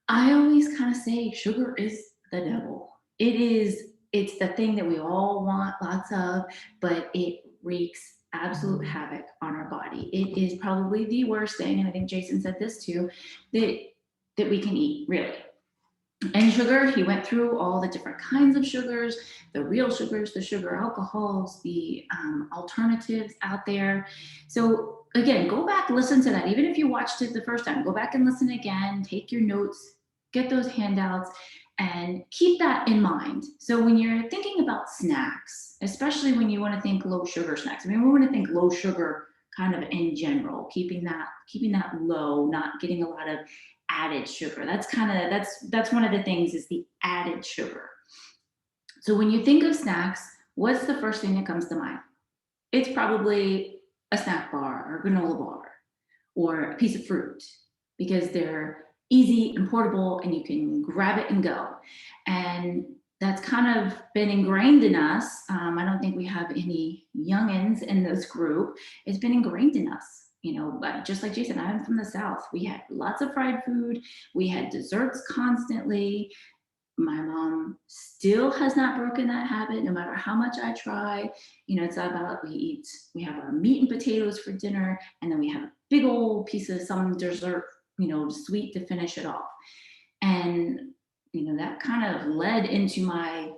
I always kind of say sugar is the devil. It's the thing that we all want lots of, but it wreaks absolute havoc on our body. It is probably the worst thing, and I think Jason said this too, that we can eat, really. And sugar, he went through all the different kinds of sugars, the real sugars, the sugar alcohols, the alternatives out there. So again, go back, listen to that. Even if you watched it the first time, go back and listen again, take your notes, get those handouts, and keep that in mind. So when you're thinking about snacks, especially when you want to think low sugar snacks, I mean, we want to think low sugar kind of in general, keeping that low, not getting a lot of added sugar. That's one of the things, is the added sugar. So when you think of snacks, what's the first thing that comes to mind? It's probably a snack bar or granola bar or a piece of fruit, because they're easy and portable and you can grab it and go. And that's kind of been ingrained in us. I don't think we have any youngins in this group. It's been ingrained in us. But just like Jason, I'm from the South. We had lots of fried food. We had desserts constantly. My mom still has not broken that habit, no matter how much I try. It's about, we have our meat and potatoes for dinner, and then we have a big old piece of some dessert, sweet to finish it off. And, that kind of led into my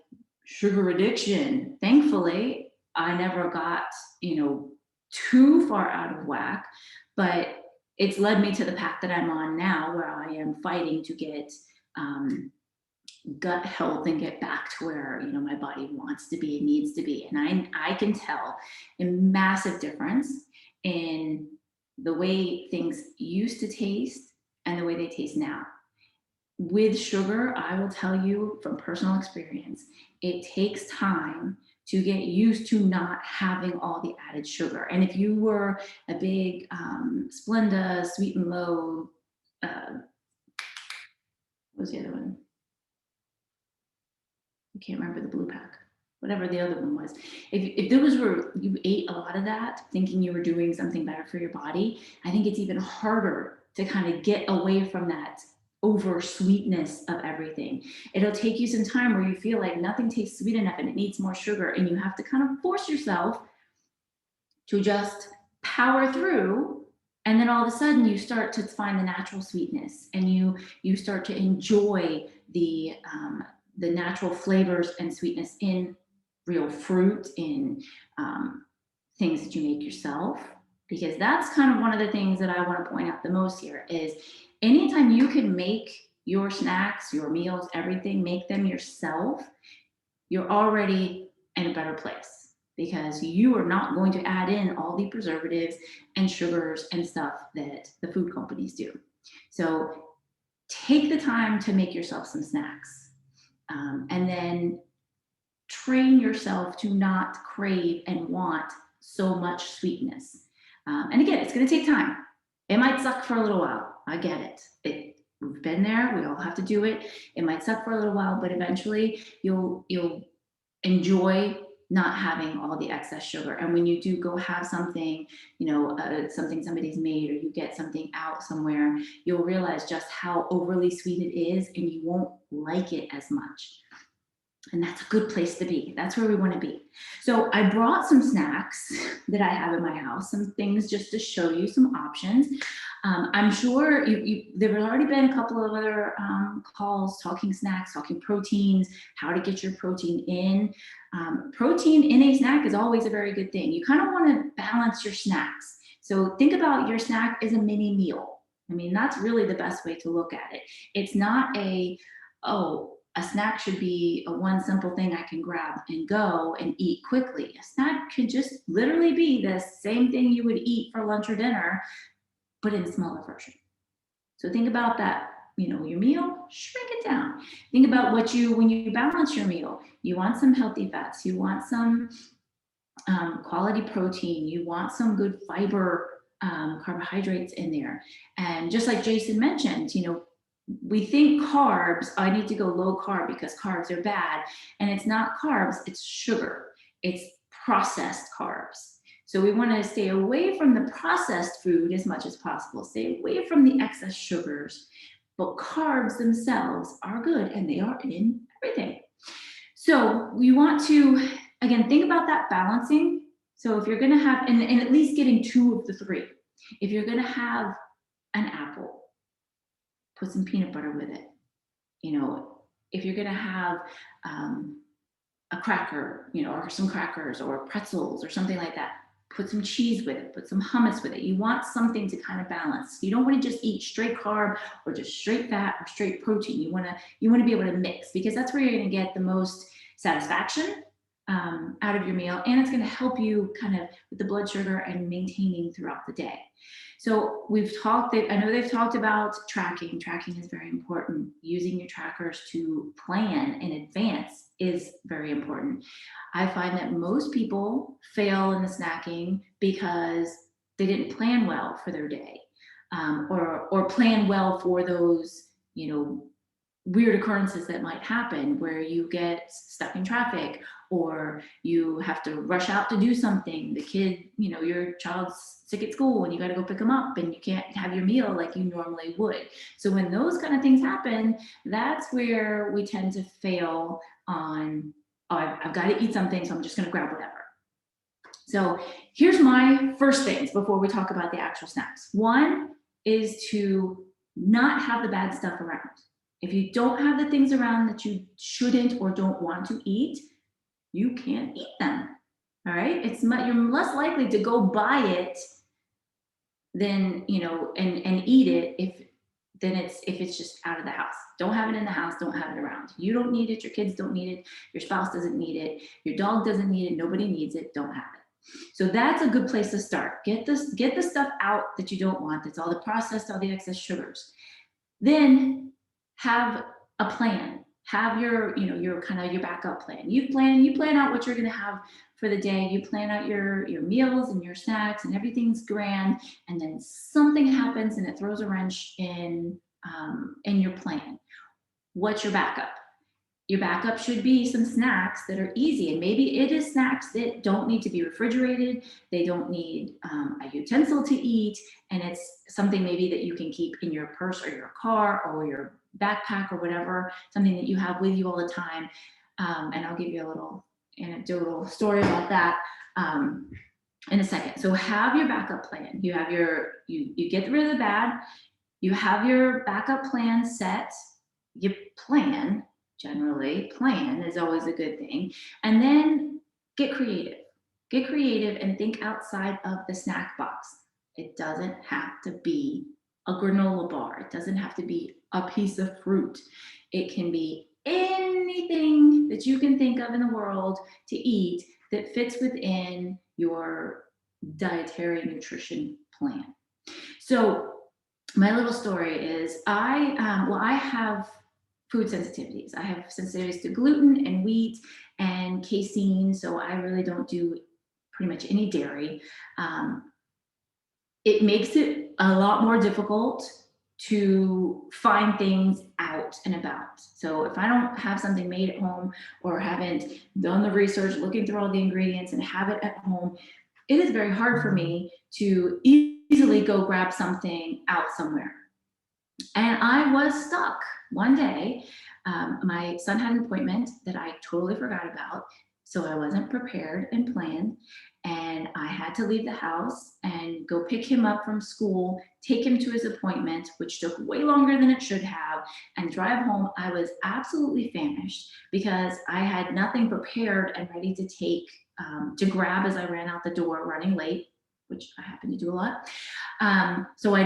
sugar addiction. Thankfully, I never got, too far out of whack, but it's led me to the path that I'm on now, where I am fighting to get gut health and get back to where my body wants to be and needs to be. And I can tell a massive difference in the way things used to taste and the way they taste now. With sugar, I will tell you from personal experience, it takes time to get used to not having all the added sugar. And if you were a big Splenda sweet and low, what was the other one? I can't remember, the blue pack, whatever the other one was. If those were, you ate a lot of that thinking you were doing something better for your body, I think it's even harder to kind of get away from that over sweetness of everything. It'll take you some time where you feel like nothing tastes sweet enough and it needs more sugar, and you have to kind of force yourself to just power through. And then all of a sudden you start to find the natural sweetness, and you start to enjoy the natural flavors and sweetness in real fruit, in things that you make yourself. Because that's kind of one of the things that I want to point out the most here is, anytime you can make your snacks, your meals, everything, make them yourself, you're already in a better place, because you are not going to add in all the preservatives and sugars and stuff that the food companies do. So take the time to make yourself some snacks, and then train yourself to not crave and want so much sweetness. And again, it's going to take time. It might suck for a little while. I get it. We've been there. We all have to do it. It might suck for a little while, but eventually you'll enjoy not having all the excess sugar. And when you do go have something, something somebody's made, or you get something out somewhere, you'll realize just how overly sweet it is, and you won't like it as much. And that's a good place to be. That's where we want to be. So I brought some snacks that I have in my house, some things just to show you some options. I'm sure there have already been a couple of other calls talking snacks, talking proteins, how to get your protein in. Protein in a snack is always a very good thing. You kind of want to balance your snacks. So think about your snack as a mini meal. I mean, that's really the best way to look at it. It's not a snack should be a one simple thing I can grab and go and eat quickly. A snack could just literally be the same thing you would eat for lunch or dinner, but in a smaller version. So think about that, your meal, shrink it down. Think about when you balance your meal, you want some healthy fats, you want some quality protein, you want some good fiber, carbohydrates in there. And just like Jason mentioned, we think carbs, I need to go low carb because carbs are bad. And it's not carbs, it's sugar. It's processed carbs. So we want to stay away from the processed food as much as possible. Stay away from the excess sugars. but carbs themselves are good and they are in everything. So we want to, again, think about that balancing. So if you're going to have, and at least getting 2 of the 3, if you're going to have an apple, put some peanut butter with it. You know, if you're going to have a cracker, you know, or some crackers or pretzels or something like that, put some cheese with it, put some hummus with it. You want something to kind of balance. You don't want to just eat straight carb or just straight fat or straight protein. You want to be able to mix, because that's where you're going to get the most satisfaction out of your meal, and it's going to help you kind of with the blood sugar and maintaining throughout the day. So I know they've talked about tracking. Tracking is very important. Using your trackers to plan in advance is very important. I find that most people fail in the snacking because they didn't plan well for their day, or plan well for those, you know, weird occurrences that might happen where you get stuck in traffic, or you have to rush out to do something. The kid, you know, your child's sick at school and you got to go pick them up and you can't have your meal like you normally would. So when those kind of things happen, that's where we tend to fail on, oh, I've got to eat something, so I'm just going to grab whatever. So here's my first things before we talk about the actual snacks. One is to not have the bad stuff around. If you don't have the things around that you shouldn't or don't want to eat, you can't eat them. All right, you're less likely to go buy it than, you know, and eat it if it's just out of the house. Don't have it in the house. Don't have it around. You don't need it. Your kids don't need it. Your spouse doesn't need it. Your dog doesn't need it. Nobody needs it. Don't have it. So that's a good place to start. Get the stuff out that you don't want. That's all the processed, all the excess sugars. Then have a plan. Have your, you know, your kind of your backup plan. You plan out what you're going to have for the day. You plan out your meals and your snacks, and everything's grand. And then something happens and it throws a wrench in your plan. What's your backup? Your backup should be some snacks that are easy, and maybe it is snacks that don't need to be refrigerated. They don't need a utensil to eat, and it's something maybe that you can keep in your purse or your car or your backpack or whatever, something that you have with you all the time. And I'll give you a little anecdotal story about that in a second. So have your backup plan. You have you get rid of the bad. You have your backup plan set. You plan. Generally, plan is always a good thing. And then get creative. Get creative and think outside of the snack box. It doesn't have to be a granola bar. It doesn't have to be a piece of fruit. It can be anything that you can think of in the world to eat that fits within your dietary nutrition plan. So my little story is I have food sensitivities. I have sensitivities to gluten and wheat and casein, so I really don't do pretty much any dairy. It makes it a lot more difficult to find things out and about. So if I don't have something made at home or haven't done the research, looking through all the ingredients and have it at home, it is very hard for me to easily go grab something out somewhere. And I was stuck one day. My son had an appointment that I totally forgot about, so I wasn't prepared and planned. And I had to leave the house and go pick him up from school, take him to his appointment, which took way longer than it should have, and drive home. I was absolutely famished because I had nothing prepared and ready to take, to grab as I ran out the door running late, which I happen to do a lot. So I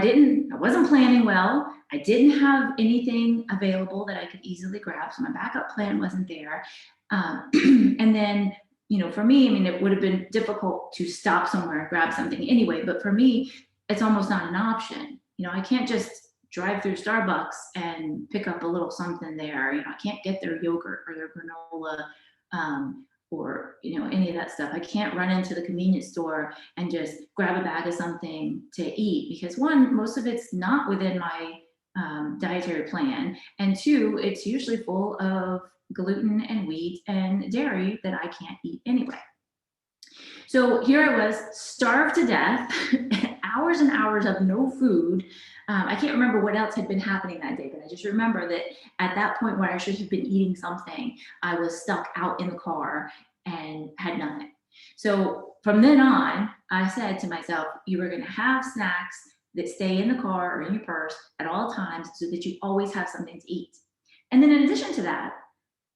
wasn't planning well. I didn't have anything available that I could easily grab. So my backup plan wasn't there. And then, you know, for me, I mean, it would have been difficult to stop somewhere and grab something anyway, but for me, it's almost not an option. You know, I can't just drive through Starbucks and pick up a little something there. You know, I can't get their yogurt or their granola, or, you know, any of that stuff. I can't run into the convenience store and just grab a bag of something to eat because, one, most of it's not within my dietary plan, and two, it's usually full of gluten and wheat and dairy that I can't eat anyway. So here I was, starved to death hours and hours of no food. I can't remember what else had been happening that day, but I just remember that at that point where I should have been eating something, I was stuck out in the car and had nothing. So from then on, I said to myself, you are going to have snacks that stay in the car or in your purse at all times so that you always have something to eat. And then in addition to that,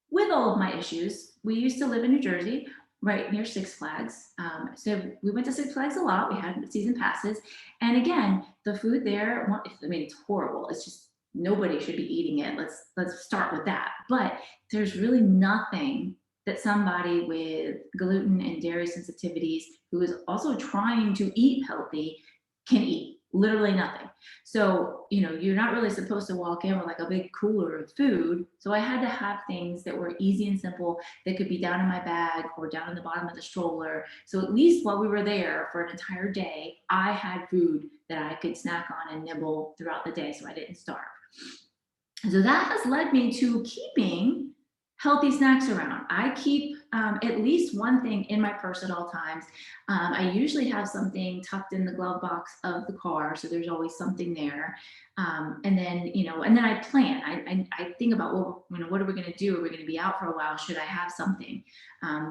with all of my issues, we used to live in New Jersey, right near Six Flags. So we went to Six Flags a lot. We had season passes. And again, the food there, I mean, it's horrible. It's just nobody should be eating it. Let's start with that. But there's really nothing that somebody with gluten and dairy sensitivities who is also trying to eat healthy can eat. Literally nothing. So, you're not really supposed to walk in with like a big cooler of food. So I had to have things that were easy and simple that could be down in my bag or down in the bottom of the stroller. So at least while we were there for an entire day, I had food that I could snack on and nibble throughout the day so I didn't starve. So that has led me to keeping healthy snacks around. I keep at least one thing in my purse at all times. I usually have something tucked in the glove box of the car, so there's always something there. And then I plan. I think about, well, what are we going to do? Are we going to be out for a while? Should I have something?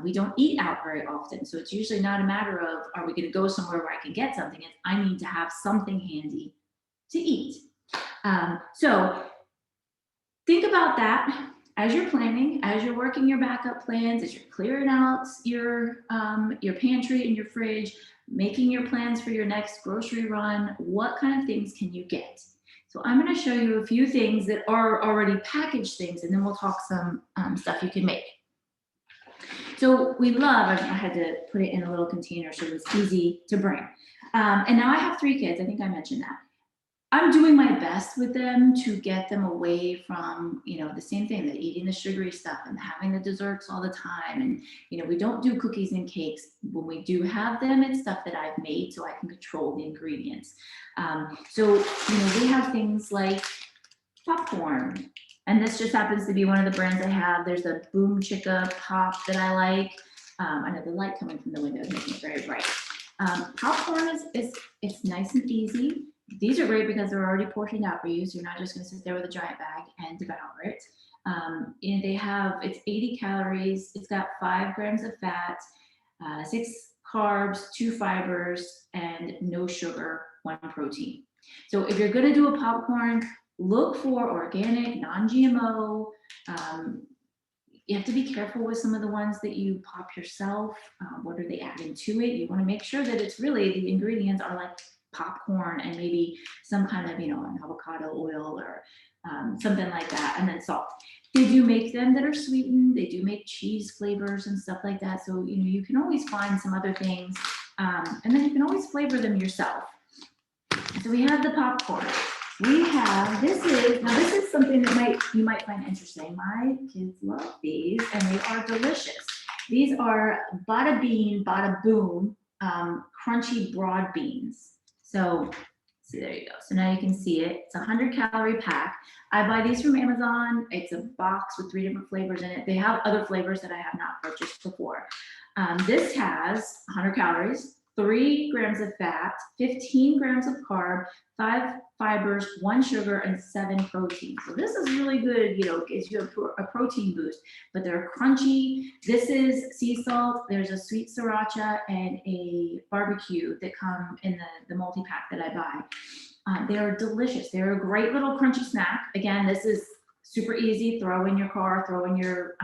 We don't eat out very often, so it's usually not a matter of, are we going to go somewhere where I can get something? It's, I need to have something handy to eat. So think about that as you're planning, as you're working your backup plans, as you're clearing out your pantry and your fridge, making your plans for your next grocery run. What kind of things can you get? So I'm going to show you a few things that are already packaged things, and then we'll talk some stuff you can make. So I had to put it in a little container so it was easy to bring. And now I have 3 kids. I think I mentioned that. I'm doing my best with them to get them away from, the same thing, that eating the sugary stuff and having the desserts all the time. And, we don't do cookies and cakes. When we do have them, it's stuff that I've made so I can control the ingredients. So we have things like popcorn. And this just happens to be one of the brands I have. There's a Boom Chicka Pop that I like. I know the light coming from the window is making it very bright. Popcorn it's nice and easy. These are great because they're already portioned out for you, so you're not just going to sit there with a giant bag and devour it. And it's 80 calories. It's got 5 grams of fat, 6 carbs, 2 fibers, and no sugar, 1 protein. So if you're going to do a popcorn, look for organic, non-GMO. You have to be careful with some of the ones that you pop yourself. What are they adding to it? You want to make sure that it's really, the ingredients are like popcorn and maybe some kind of, an avocado oil or something like that, and then salt. They do make them that are sweetened. They do make cheese flavors and stuff like that. So, you can always find some other things, and then you can always flavor them yourself. So we have the popcorn. This is something that you might find interesting. My kids love these and they are delicious. These are Bada Bean, Bada Boom, crunchy broad beans. So there you go. So now you can see it. It's a 100-calorie pack. I buy these from Amazon. It's a box with 3 different flavors in it. They have other flavors that I have not purchased before. This has 100 calories, 3 grams of fat, 15 grams of carb, 5 fibers, 1 sugar, and 7 protein. So this is really good, gives you a protein boost, but they're crunchy. This is sea salt. There's a sweet sriracha and a barbecue that come in the multi-pack that I buy. They are delicious. They're a great little crunchy snack. Again, this is super easy. Throw in your car, throw in your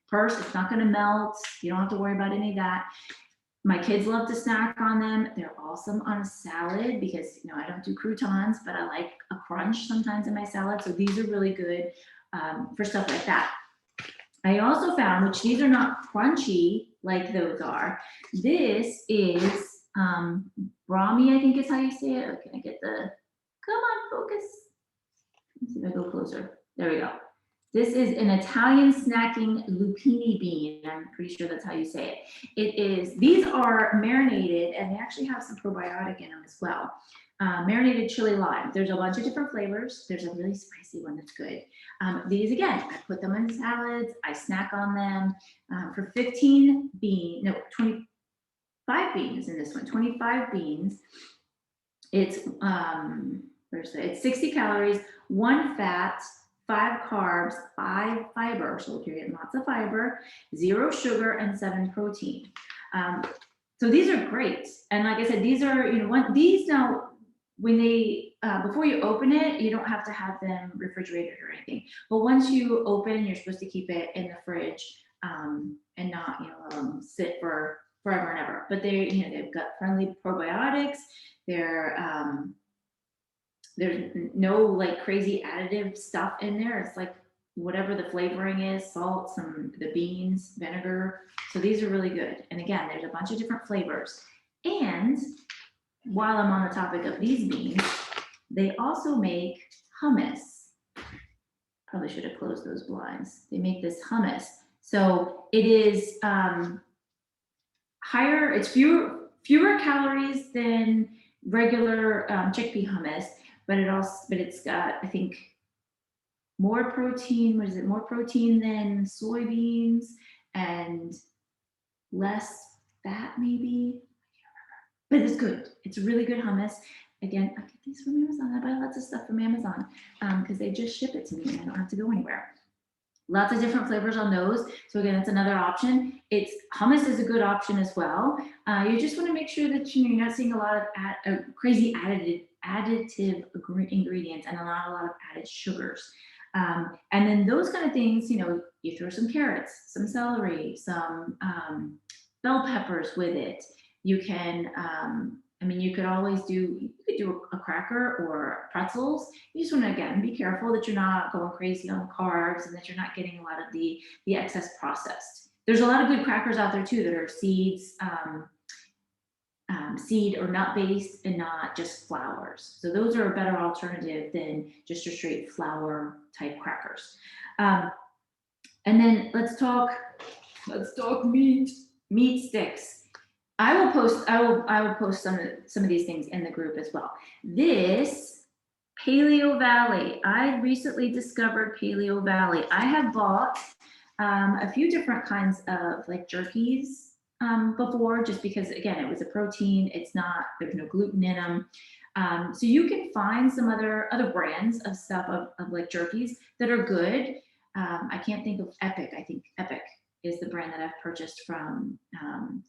purse. It's not going to melt. You don't have to worry about any of that. My kids love to snack on them. They're awesome on a salad because, I don't do croutons, but I like a crunch sometimes in my salad. So these are really good for stuff like that. I also found, which these are not crunchy like those are. This is brahmi, I think is how you say it. Can I get come on, focus. Let's see if I go closer. There we go. This is an Italian snacking lupini bean. I'm pretty sure that's how you say it. These are marinated, and they actually have some probiotic in them as well. Marinated chili lime. There's a bunch of different flavors. There's a really spicy one that's good. These, again, I put them in salads. I snack on them for 25 beans in this one, 25 beans. It's it's 60 calories, 1 fat, 5 carbs, 5 fiber. So if you're getting lots of fiber, 0 sugar, and 7 protein. So these are great. And like I said, these are, these now, when they, before you open it, you don't have to have them refrigerated or anything. But once you open, you're supposed to keep it in the fridge and not, sit for forever and ever. But they've got friendly probiotics. There's no like crazy additive stuff in there. It's like whatever the flavoring is, salt, the beans, vinegar. So these are really good. And again, there's a bunch of different flavors. And while I'm on the topic of these beans, they also make hummus. Probably should have closed those blinds. They make this hummus. So it is higher, it's fewer calories than regular chickpea hummus, but it's got, I think, more protein. What is it? More protein than soybeans and less fat, maybe. But it's good. It's really good hummus. Again, I get these from Amazon. I buy lots of stuff from Amazon because they just ship it to me and I don't have to go anywhere. Lots of different flavors on those. So again, it's another option. Hummus is a good option as well. You just want to make sure that you're not seeing a lot of crazy additive ingredients and not a lot of added sugars. And then those kind of things, you throw some carrots, some celery, some bell peppers with it. You can, you could always do a cracker or pretzels. You just want to, again, be careful that you're not going crazy on carbs and that you're not getting a lot of the excess processed. There's a lot of good crackers out there too that are seeds, seed or nut based and not just flours. So those are a better alternative than just your straight flour type crackers. And then let's talk meat sticks. I will post some of these things in the group as well. This Paleo Valley, I recently discovered Paleo Valley. I have bought a few different kinds of like jerkies before, just because again, it was a protein. There's no gluten in them. So you can find some other brands of stuff of like jerkies that are good. I can't think of Epic. I think Epic is the brand that I've purchased from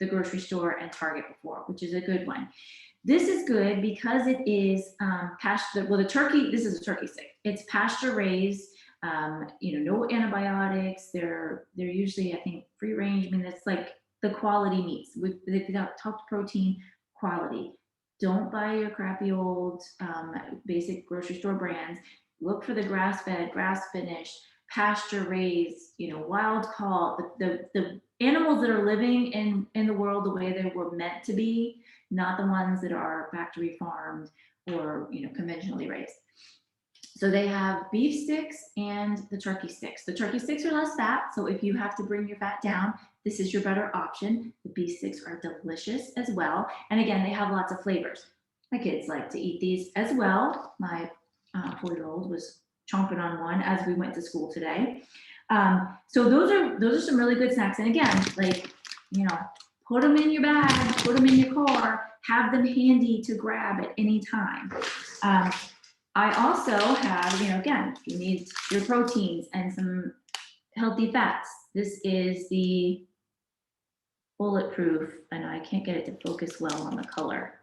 the grocery store and Target before, which is a good one. This is good because it is the turkey, this is a turkey stick. It's pasture raised, no antibiotics. They're usually, I think, free range. It's like the quality meats. They've got top protein quality. Don't buy your crappy old basic grocery store brands. Look for the grass-fed, grass-finished, pasture raised, wild caught, the animals that are living in the world the way they were meant to be, not the ones that are factory farmed or conventionally raised. So they have beef sticks and the turkey sticks. The turkey sticks are less fat, so if you have to bring your fat down, this is your better option. The beef sticks are delicious as well, and again, they have lots of flavors. My kids like to eat these as well. My 4-year-old was chomping on one as we went to school today. So those are some really good snacks. And again, put them in your bag, put them in your car, have them handy to grab at any time. I also have, again, you need your proteins and some healthy fats. This is the Bulletproof, and I can't get it to focus well on the color.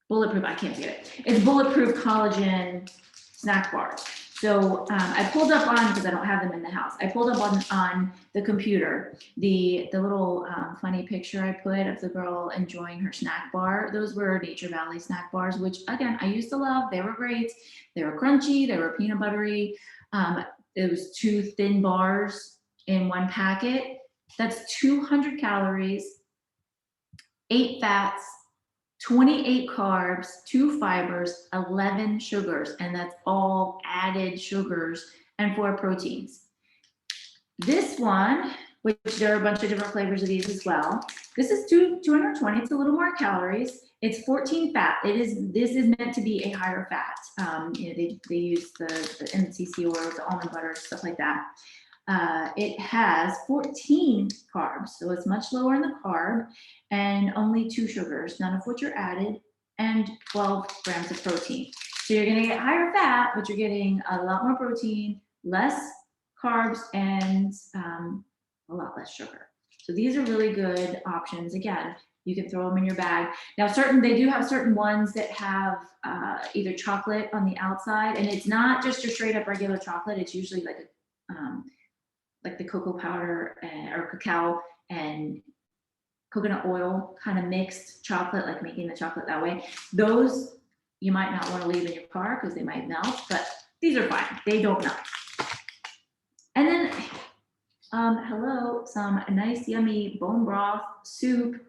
Bulletproof, I can't get it. It's Bulletproof Collagen snack bars. So I pulled up on, because I don't have them in the house, I pulled up on the computer, the little funny picture I put of the girl enjoying her snack bar. Those were Nature Valley snack bars, which again, I used to love. They were great. They were crunchy. They were peanut buttery. It was 2 thin bars in one packet. That's 200 calories, 8 fats, 28 carbs, 2 fibers, 11 sugars, and that's all added sugars and 4 proteins. This one, which there are a bunch of different flavors of these as well. This is 220. It's a little more calories. It's 14 fat. This is meant to be a higher fat. They use the MCC oils, the almond butter, stuff like that. It has 14 carbs, so it's much lower in the carb, and only 2 sugars, none of which are added, and 12 grams of protein. So you're gonna get higher fat, but you're getting a lot more protein, less carbs, and a lot less sugar. So these are really good options. Again, you can throw them in your bag. Now, they do have certain ones that have either chocolate on the outside, and it's not just your straight up regular chocolate. It's usually like the cocoa powder or cacao and coconut oil kind of mixed chocolate, like making the chocolate that way. Those you might not want to leave in your car because they might melt, but these are fine. They don't melt. And then, hello, some nice yummy bone broth soup.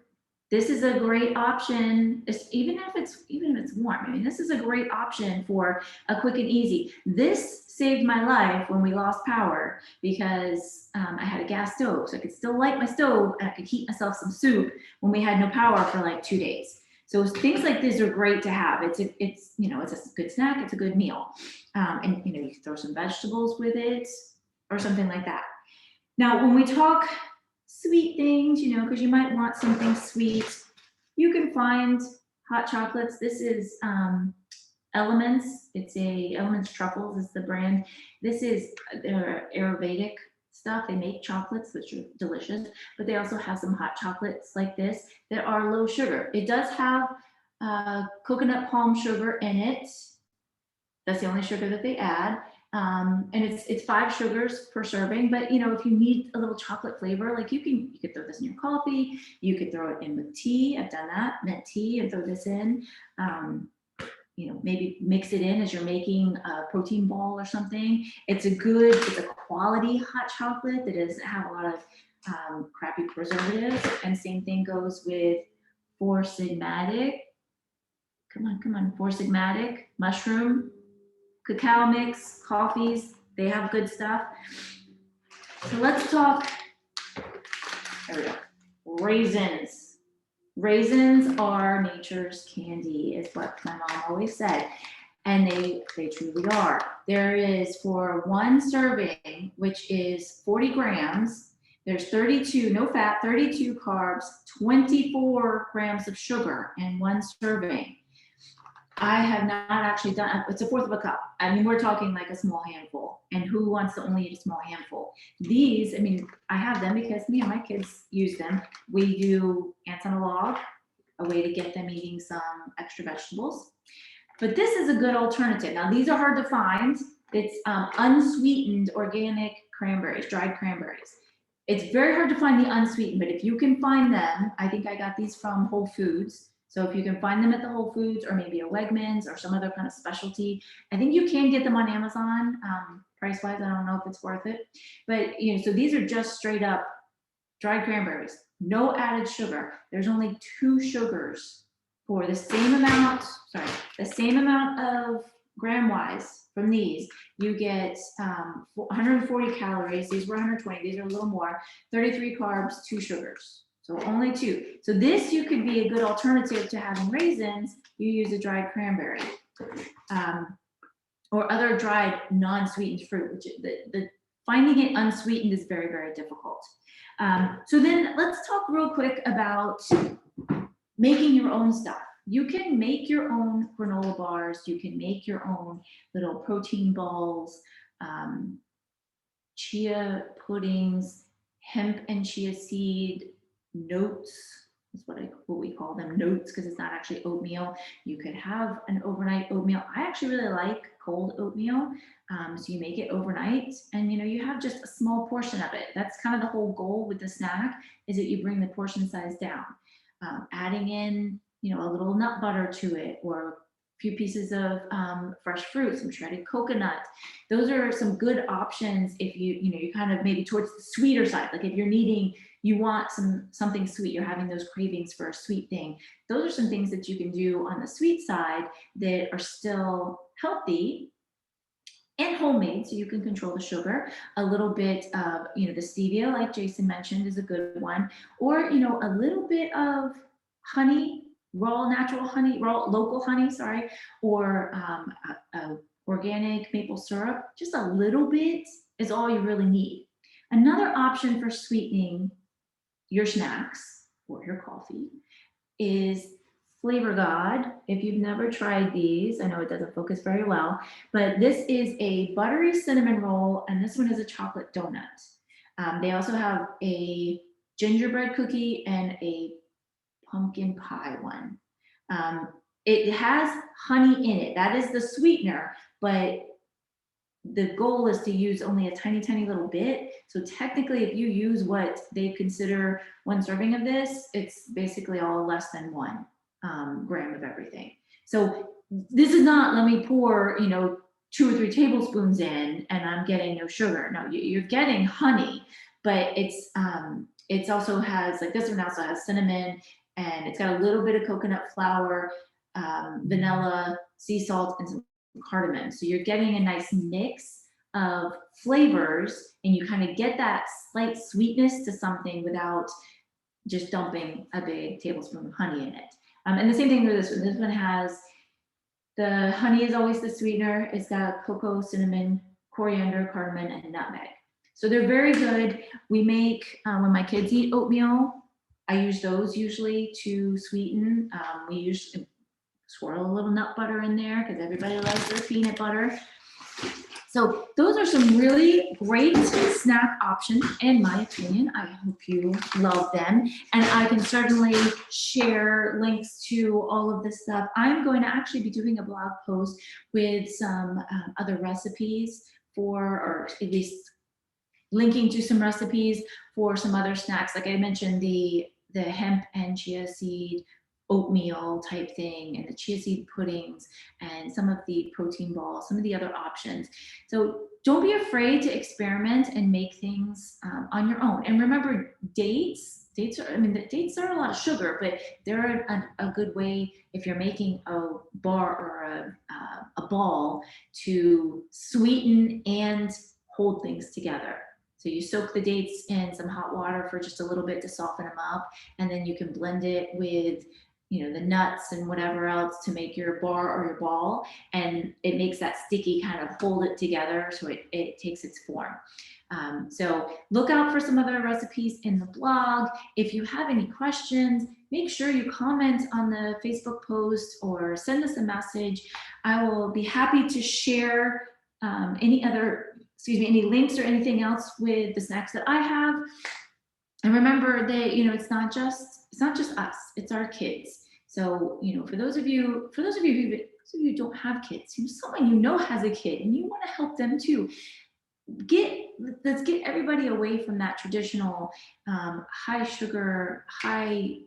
This is a great option, even if it's warm. I mean, this is a great option for a quick and easy. This saved my life when we lost power because I had a gas stove, so I could still light my stove and I could heat myself some soup when we had no power for like 2 days. So things like this are great to have. It's a good snack. It's a good meal, and you can throw some vegetables with it or something like that. Now, when we talk sweet things, because you might want something sweet, you can find hot chocolates. This is Elements. Elements Truffles is the brand. This is their Ayurvedic stuff. They make chocolates, which are delicious, but they also have some hot chocolates like this that are low sugar. It does have coconut palm sugar in it. That's the only sugar that they add. And it's 5 sugars per serving, but if you need a little chocolate flavor, like you could throw this in your coffee, you could throw it in with tea. I've done that, mint tea, and throw this in. Maybe mix it in as you're making a protein ball or something. It's a quality hot chocolate that doesn't have a lot of crappy preservatives. And same thing goes with Four Sigmatic. Come on, Four Sigmatic mushroom cacao mix, coffees, they have good stuff. So let's talk, there we go, raisins. Raisins are nature's candy, is what my mom always said. And they truly are. There is, for 1 serving, which is 40 grams, there's 32, no fat, 32 carbs, 24 grams of sugar in 1 serving. I have not actually done, it's 1/4 of a cup. I mean, we're talking like a small handful. And who wants to only eat a small handful? These, I have them because me and my kids use them. We do ants on a log, a way to get them eating some extra vegetables. But this is a good alternative. Now, these are hard to find. It's unsweetened organic cranberries, dried cranberries. It's very hard to find the unsweetened, but if you can find them, I think I got these from Whole Foods. So if you can find them at the Whole Foods or maybe a Wegmans or some other kind of specialty, I think you can get them on Amazon. Price-wise, I don't know if it's worth it. But, so these are just straight up dried cranberries, no added sugar. There's only 2 sugars for the same amount of gram-wise from these. You get 140 calories. These were 120. These are a little more. 33 carbs, 2 sugars. So only 2. So this, you could be a good alternative to having raisins. You use a dried cranberry or other dried non-sweetened fruit, which the finding it unsweetened is very, very difficult. So then let's talk real quick about making your own stuff. You can make your own granola bars. You can make your own little protein balls, chia puddings, hemp and chia seed notes is what we call them, notes, because it's not actually oatmeal. You could have an overnight oatmeal. I actually really like cold oatmeal. So you make it overnight and you have just a small portion of it. That's kind of the whole goal with the snack, is that you bring the portion size down. Adding in a little nut butter to it, or a few pieces of fresh fruit, some shredded coconut. Those are some good options if you kind of maybe towards the sweeter side. Like if you want something sweet, you're having those cravings for a sweet thing. Those are some things that you can do on the sweet side that are still healthy and homemade, so you can control the sugar. A little bit of, the stevia, like Jason mentioned, is a good one. Or, a little bit of honey, raw natural honey, raw local honey, sorry, or organic maple syrup. Just a little bit is all you really need. Another option for sweetening your snacks or your coffee is Flavor God. If you've never tried these, I know it doesn't focus very well, but this is a buttery cinnamon roll, and this one is a chocolate donut. They also have a gingerbread cookie and a pumpkin pie one. Um, it has honey in it. That is the sweetener, but the goal is to use only a tiny, tiny little bit. So technically, if you use what they consider one serving of this, it's basically all less than 1 gram of everything. So this is not, let me pour, 2 or 3 tablespoons in and I'm getting no sugar. No, you're getting honey, but it's also has, like this one also has cinnamon, and it's got a little bit of coconut flour, vanilla, sea salt, and some cardamom. So you're getting a nice mix of flavors, and you kind of get that slight sweetness to something without just dumping a big tablespoon of honey in it. And the same thing with this one. This one has, the honey is always the sweetener. It's got cocoa, cinnamon, coriander, cardamom, and nutmeg. So they're very good. We make, when my kids eat oatmeal, I use those usually to sweeten. We usually swirl a little nut butter in there because everybody loves their peanut butter. So those are some really great snack options, in my opinion. I hope you love them. And I can certainly share links to all of this stuff. I'm going to actually be doing a blog post with some other recipes or at least linking to some recipes for some other snacks. Like I mentioned, the hemp and chia seed oatmeal type thing, and the chia seed puddings, and some of the protein balls, some of the other options. So don't be afraid to experiment and make things on your own. And remember, dates are a lot of sugar, but they're a good way if you're making a bar or a ball to sweeten and hold things together. So you soak the dates in some hot water for just a little bit to soften them up, and then you can blend it with the nuts and whatever else to make your bar or your ball, and it makes that sticky kind of hold it together so it takes its form. So look out for some other recipes in the blog. If you have any questions, make sure you comment on the Facebook post or send us a message. I will be happy to share any links or anything else with the snacks that I have. And remember that, it's not just us, it's our kids. So, for those of you who don't have kids, someone has a kid and you want to help them too. Let's get everybody away from that traditional high sugar, high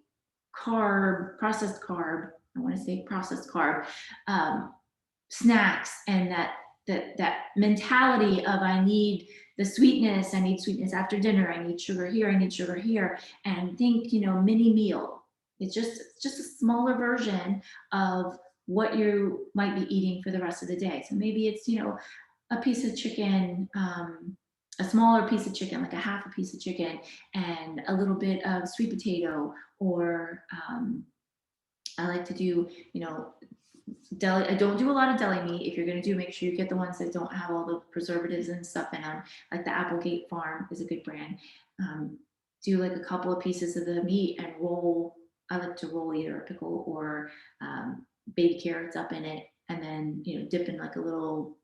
carb, processed carb. I want to say processed carb snacks, and that mentality of I need sweetness after dinner, I need sugar here, and think, mini meal. It's just a smaller version of what you might be eating for the rest of the day. So maybe it's, a piece of chicken, a smaller piece of chicken, like a half a piece of chicken, and a little bit of sweet potato, or I like to do, deli. I don't do a lot of deli meat. If you're going to make sure you get the ones that don't have all the preservatives and stuff in them. Like the Applegate Farm is a good brand. Do like a couple of pieces of the meat and roll. I like to roll either a pickle or baby carrots up in it, and then dip in like a little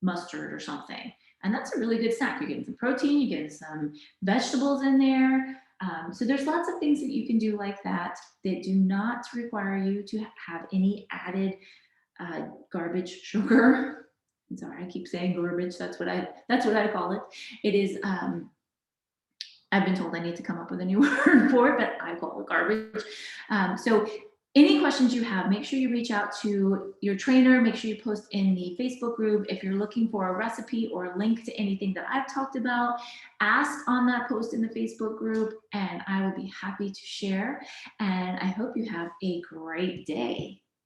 mustard or something. And that's a really good snack. You're getting some protein, you're getting some vegetables in there. So there's lots of things that you can do like that do not require you to have any added garbage sugar. I'm sorry, I keep saying garbage. That's what I call it. It is. I've been told I need to come up with a new word for it, but I call it garbage. So any questions you have, make sure you reach out to your trainer. Make sure you post in the Facebook group. If you're looking for a recipe or a link to anything that I've talked about, ask on that post in the Facebook group, and I will be happy to share. And I hope you have a great day.